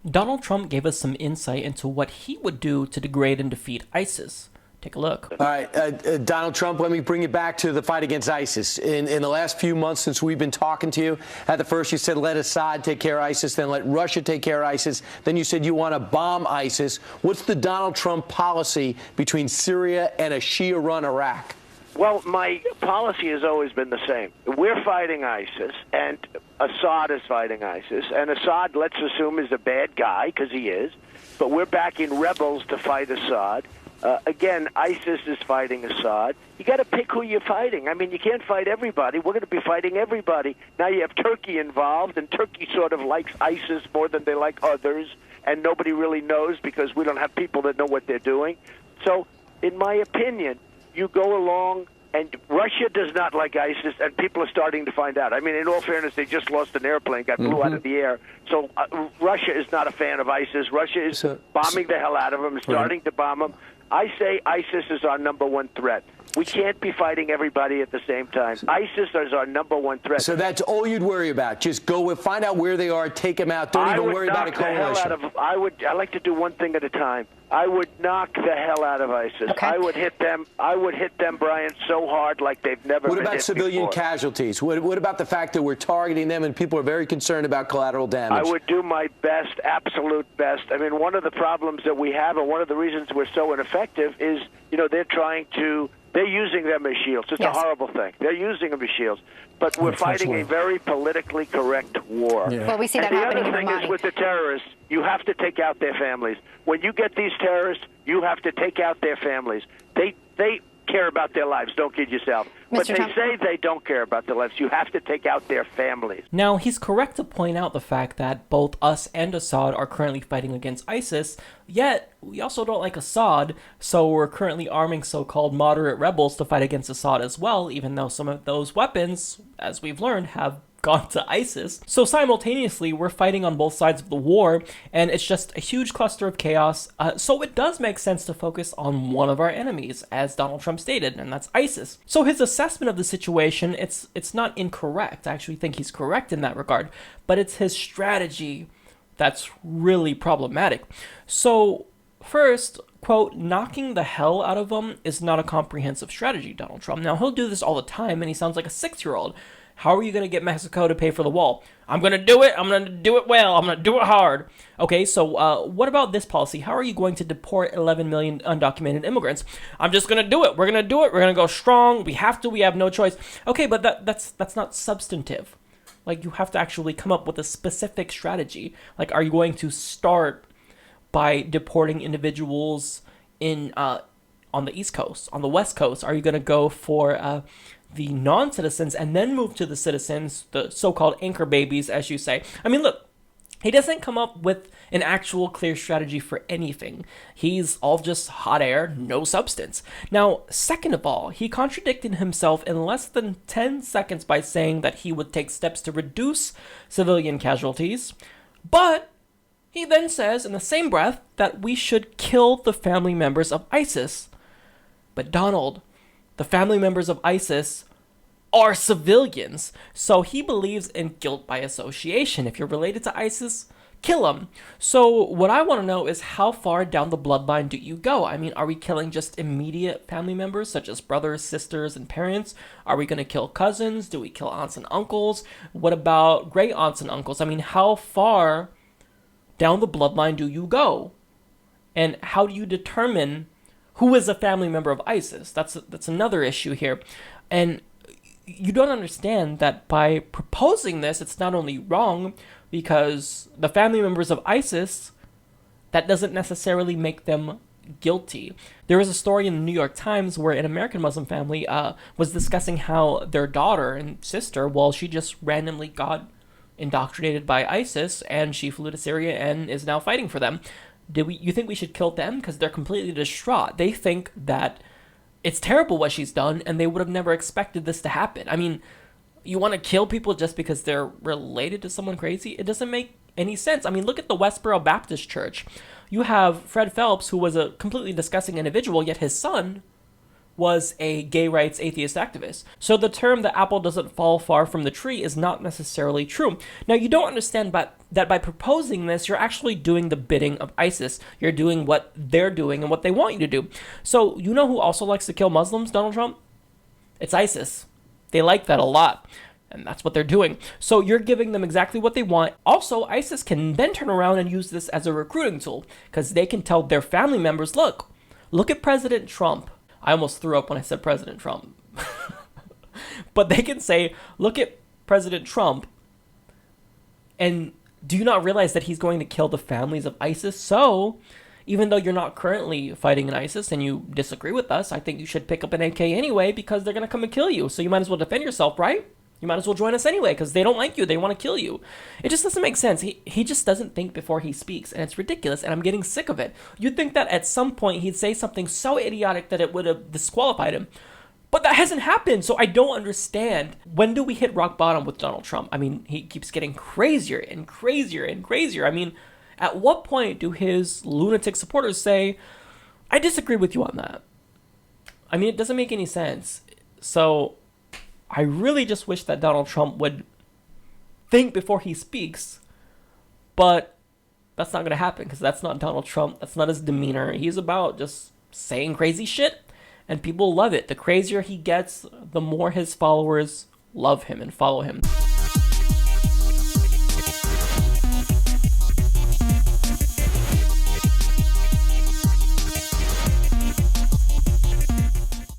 Donald Trump gave us some insight into what he would do to degrade and defeat ISIS. Take a look. All right, Donald Trump, let me bring you back to the fight against ISIS. In the last few months since we've been talking to you, at the first you said let Assad take care of ISIS, then let Russia take care of ISIS. Then you said you want to bomb ISIS. What's the Donald Trump policy between Syria and a Shia-run Iraq? Well, my policy has always been the same. We're fighting ISIS, and Assad is fighting ISIS. And Assad, let's assume, is a bad guy, because he is. But we're backing rebels to fight Assad. Again, ISIS is fighting Assad. You got to pick who you're fighting. I mean, you can't fight everybody. We're going to be fighting everybody. Now you have Turkey involved, and Turkey sort of likes ISIS more than they like others, and nobody really knows because we don't have people that know what they're doing. So, in my opinion, you go along, and Russia does not like ISIS, and people are starting to find out. I mean, in all fairness, they just lost an airplane, got blew out of the air. So Russia is not a fan of ISIS. Russia is bombing the hell out of them, starting to bomb them. I say ISIS is our number one threat. We can't be fighting everybody at the same time. ISIS is our number one threat. So that's all you'd worry about. Just go and find out where they are, take them out. Don't even worry about a coalition. I like to do one thing at a time. I would knock the hell out of ISIS. Okay. I would hit them, Brian, so hard like they've never been hit before. What about civilian casualties? What about the fact that we're targeting them and people are very concerned about collateral damage? I would do my best, absolute best. I mean, one of the problems that we have and one of the reasons we're so ineffective is, they're using them as shields. It's a horrible thing. They're using them as shields. But we're fighting a very politically correct war. Yeah. Well, we see that happening in the other thing is with the terrorists, you have to take out their families. When you get these terrorists, you have to take out their families. They care about their lives. Don't kid yourself. But they say they don't care about their lives. You have to take out their families. Now, he's correct to point out the fact that both us and Assad are currently fighting against ISIS, yet we also don't like Assad, so we're currently arming so-called moderate rebels to fight against Assad as well, even though some of those weapons, as we've learned, have gone to ISIS. So simultaneously, we're fighting on both sides of the war, and it's just a huge cluster of chaos. So it does make sense to focus on one of our enemies, as Donald Trump stated, and that's ISIS. So his assessment of the situation, it's not incorrect. I actually think he's correct in that regard, but it's his strategy that's really problematic. So first, quote, knocking the hell out of them is not a comprehensive strategy, Donald Trump. Now, he'll do this all the time, and he sounds like a 6-year-old. How are you going to get Mexico to pay for the wall? I'm going to do it. I'm going to do it well. I'm going to do it hard. Okay, so what about this policy? How are you going to deport 11 million undocumented immigrants? I'm just going to do it. We're going to do it. We're going to go strong. We have to. We have no choice. Okay, but that's not substantive. Like, you have to actually come up with a specific strategy. Like, are you going to start by deporting individuals in on the East Coast, on the West Coast? Are you going to go for the non-citizens and then move to the citizens, the so-called anchor babies, as you say? I mean, look, he doesn't come up with an actual clear strategy for anything. He's all just hot air, no substance. Now, second of all, he contradicted himself in less than 10 seconds by saying that he would take steps to reduce civilian casualties, but he then says in the same breath that we should kill the family members of ISIS. But Donald, the family members of ISIS are civilians, so he believes in guilt by association. If you're related to ISIS, kill them. So what I want to know is, how far down the bloodline do you go? I mean, are we killing just immediate family members, such as brothers, sisters, and parents? Are we going to kill cousins? Do we kill aunts and uncles? What about great aunts and uncles? I mean, how far down the bloodline do you go? And how do you determine who is a family member of ISIS? That's another issue here. And you don't understand that by proposing this, it's not only wrong, because the family members of ISIS, that doesn't necessarily make them guilty. There was a story in the New York Times where an American Muslim family was discussing how their daughter and sister, well, she just randomly got indoctrinated by ISIS, and she flew to Syria and is now fighting for them. You think we should kill them? Because they're completely distraught. They think that it's terrible what she's done, and they would have never expected this to happen. I mean, you want to kill people just because they're related to someone crazy? It doesn't make any sense. I mean, look at the Westboro Baptist Church. You have Fred Phelps, who was a completely disgusting individual, yet his son was a gay rights atheist activist. So the term "the apple doesn't fall far from the tree" is not necessarily true. Now, you don't understand that by proposing this, you're actually doing the bidding of ISIS. You're doing what they're doing and what they want you to do. So you know who also likes to kill Muslims, Donald Trump? It's ISIS. They like that a lot. And that's what they're doing. So you're giving them exactly what they want. Also, ISIS can then turn around and use this as a recruiting tool, because they can tell their family members, look at President Trump. I almost threw up when I said President Trump. But they can say, look at President Trump, and do you not realize that he's going to kill the families of ISIS? So even though you're not currently fighting in ISIS and you disagree with us, I think you should pick up an AK anyway, because they're going to come and kill you. So you might as well defend yourself, right? You might as well join us anyway, because they don't like you. They want to kill you. It just doesn't make sense. He just doesn't think before he speaks, and it's ridiculous, and I'm getting sick of it. You'd think that at some point he'd say something so idiotic that it would have disqualified him. But that hasn't happened, so I don't understand. When do we hit rock bottom with Donald Trump? I mean, he keeps getting crazier and crazier and crazier. I mean, at what point do his lunatic supporters say, I disagree with you on that? I mean, it doesn't make any sense. So I really just wish that Donald Trump would think before he speaks, but that's not going to happen, because that's not Donald Trump. That's not his demeanor. He's about just saying crazy shit, and people love it. The crazier he gets, the more his followers love him and follow him.